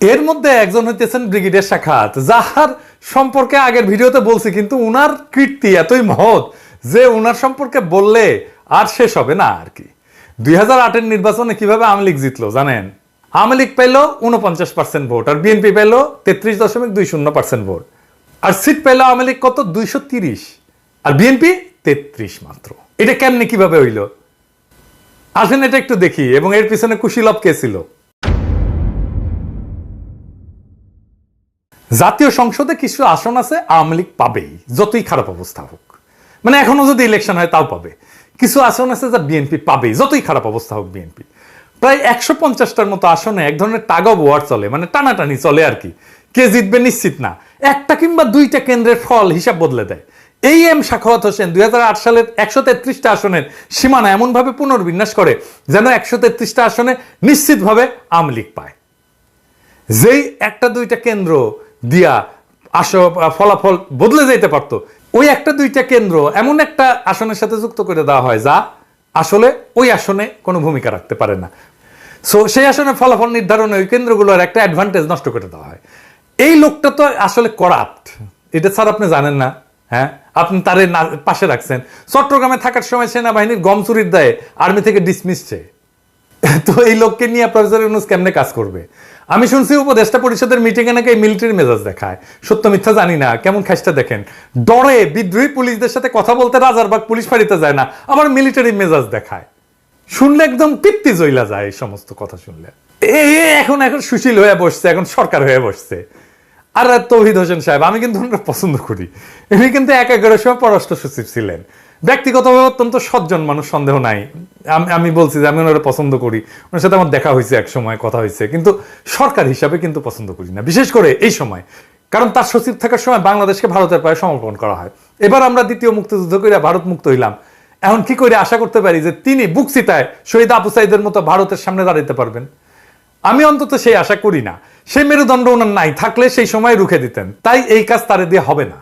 এর মধ্যে একজন হইতেছেন ব্রিগেডিয়ার সাখাত, যাহার সম্পর্কে আগের ভিডিওতে বলছি, কিন্তু উনার কীর্তি এতই মহৎ যে উনার সম্পর্কে বললে আর শেষ হবে না আর কি। 2008-এর নির্বাচনে কিভাবে আওয়ামী লীগ জিতলো জানেন? আওয়ামী লীগ পাইল 49% ভোট, আর বিএনপি পাইল 33.20% ভোট। আর সিট পাইল আওয়ামী লীগ কত? 230, আর বিএনপি 33 মাত্র। এটা কেমনে কিভাবে হইল? আসেন এটা একটু দেখি, এবং এর পিছনে কুশীলব কে ছিল। জাতীয় সংসদে কিছু আসন আছে আওয়ামী লীগ পাবেই, যতই খারাপ অবস্থা হোক। মানে এখনো যদি ইলেকশন হয় তাও পাবে। কিছু আসন আছে যা বিএনপি পাবেই, যতই খারাপ অবস্থা হোক বিএনপি। প্রায় 150টার মতো আসনে এক ধরনের টাগ অফ ওয়ার চলে, মানে টানাটানি চলে আর কি। কে জিতবে নিশ্চিত না, একটা কিংবা দুইটা কেন্দ্রের ফল হিসাব বদলে দেয়। এই এম সাখাওয়াত হোসেন 2008 সালের 133টা আসনের সীমানা এমনভাবে পুনর্বিন্যাস করে যেন 133টা আসনে নিশ্চিতভাবে আওয়ামী লীগ পায়। যেই একটা দুইটা কেন্দ্র দিয়া ফলাফল বদলে যাইতে পারতো, ওই একটা দুইটা কেন্দ্র এমন একটা আসনের সাথে যুক্ত করে দেওয়া হয় যা আসলে ওই আসনে কোনো ভূমিকা রাখতে পারে না। সো সেই আসনে ফলাফল নির্ধারণে ওই কেন্দ্রগুলোর একটা অ্যাডভান্টেজ নষ্ট করে দেওয়া হয়। এই লোকটা তো আসলে করাপ্ট, এটা স্যার আপনি জানেন না? হ্যাঁ, আপনি তারে পাশে রাখছেন। চট্টগ্রামে থাকার সময় সেনাবাহিনীর গম চুরির দায়ে আর্মি থেকে ডিসমিসছে। তো এই লোককে নিয়ে প্রফেসর ইউনূস কেমনে কাজ করবে? আমি শুনছি উপদেষ্টা পরিষদের মিটিংয়ে নাকি মিলিটারি মেজাজ দেখায়। সত্য মিথ্যা জানি না, কেমন খাইসটা দেখেন। ডরে বিদ্রোহী পুলিশদের সাথে কথা বলতে রাজারবাগ পুলিশ ফাঁড়িতে যায় না, আবার মিলিটারি মেজাজ দেখায়। শুনলে একদম পিত্তি জইলা যায় এই সমস্ত কথা শুনলে। এখন সুশীল হয়ে বসছে, এখন সরকার হয়ে বসছে। আর তৌহিদ হোসেন সাহেব, আমি কিন্তু ওনারা পছন্দ করি। উনি কিন্তু 11 সময় পররাষ্ট্র সচিব ছিলেন। ব্যক্তিগতভাবে অত্যন্ত সজ্জন মানুষ, সন্দেহ নাই। আমি বলছি যে আমি ওনারা পছন্দ করি, ওনার সাথে আমার দেখা হয়েছে, এক সময় কথা হয়েছে, কিন্তু সরকার হিসাবে কিন্তু পছন্দ করি না, বিশেষ করে এই সময়। কারণ তার সচিব থাকার সময় বাংলাদেশকে ভারতের পায়ে সমর্পণ করা হয়। এবার আমরা দ্বিতীয় মুক্তিযুদ্ধ করে ভারত মুক্ত হইলাম, এখন কি করে আশা করতে পারি যে তিনি বুক চিতায় শহীদ আবু সাইদের মতো ভারতের সামনে দাঁড়াতে পারবেন? আমি অন্তত সেই আশা করি না। সেই মেরুদণ্ড ওনার নাই, থাকলে সেই সময় রুখে দিতেন। তাই এই কাজ তারে দিয়ে হবে না।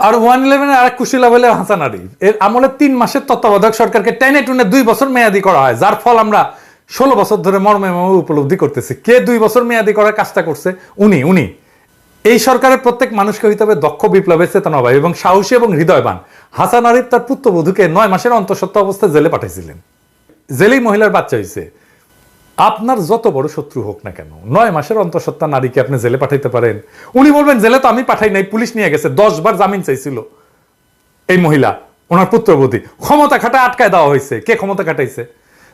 আর 111 আর এক কুশীলা বলে হাসান আরিফ, এর আমলে 3 মাসের তত্ত্বাবধায়ক সরকারকে টেনে টুনে 2 বছর মেয়াদি করা হয়, যার ফল আমরা 16 বছর ধরে মর্মে উপলব্ধি করতেছি। কে 2 বছর মেয়াদি করার কাজটা করছে? উনি। এই সরকারের প্রত্যেক মানুষকে হইতে হবে দক্ষ বিপ্লবের চেতনাবান এবং সাহসী এবং হৃদয়বান। হাসান আরিফ তার পুত্রবধূকে 9 মাসের অন্তঃসত্ত্বা অবস্থায় জেলে পাঠাইছিলেন। জেলেই মহিলার বাচ্চা হয়েছে। আপনার যত বড় শত্রু হোক না কেন, 9 মাসের অন্তঃসত্ত্বা নারীকে আপনি জেলে পাঠাইতে পারেন? উনি বলবেন জেলে তো আমি পাঠাই নাই, পুলিশ নিয়ে গেছে। 10 বার জামিন চাইছিল এই মহিলা, ওনার পুত্রবধূ। ক্ষমতা খাটায় আটকায় দেওয়া হয়েছে। কে ক্ষমতা খাটাইছে?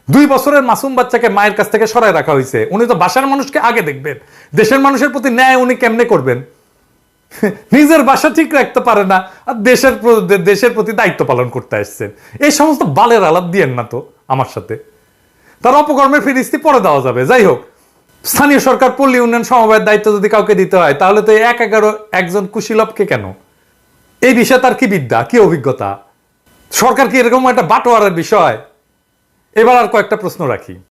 2 বছরের মাসুম বাচ্চাকে মায়ের কাছ থেকে সরায় রাখা হয়েছে। উনি তো বাসার মানুষকে আগে দেখবেন, দেশের মানুষের প্রতি ন্যায় উনি কেমনে করবেন? নিজের বাসা ঠিক রাখতে পারে না, আর দেশের প্রতি দায়িত্ব পালন করতে আসছেন। এই সমস্ত বালের আলাপ দিয়েন না তো আমার সাথে। তার অপকর্মের ফিরিস্তি পরে দেওয়া যাবে। যাই হোক, স্থানীয় সরকার পল্লী উন্নয়ন সমবায়ের দায়িত্ব যদি কাউকে দিতে হয়, তাহলে তো 1-11 একজন কুশীলবকে কেন? এই বিষয়ে তার কি বিদ্যা, কি অভিজ্ঞতা? সরকার কি এরকম একটা বাটোয়ারার বিষয়? এবার আর কয়েকটা প্রশ্ন রাখি।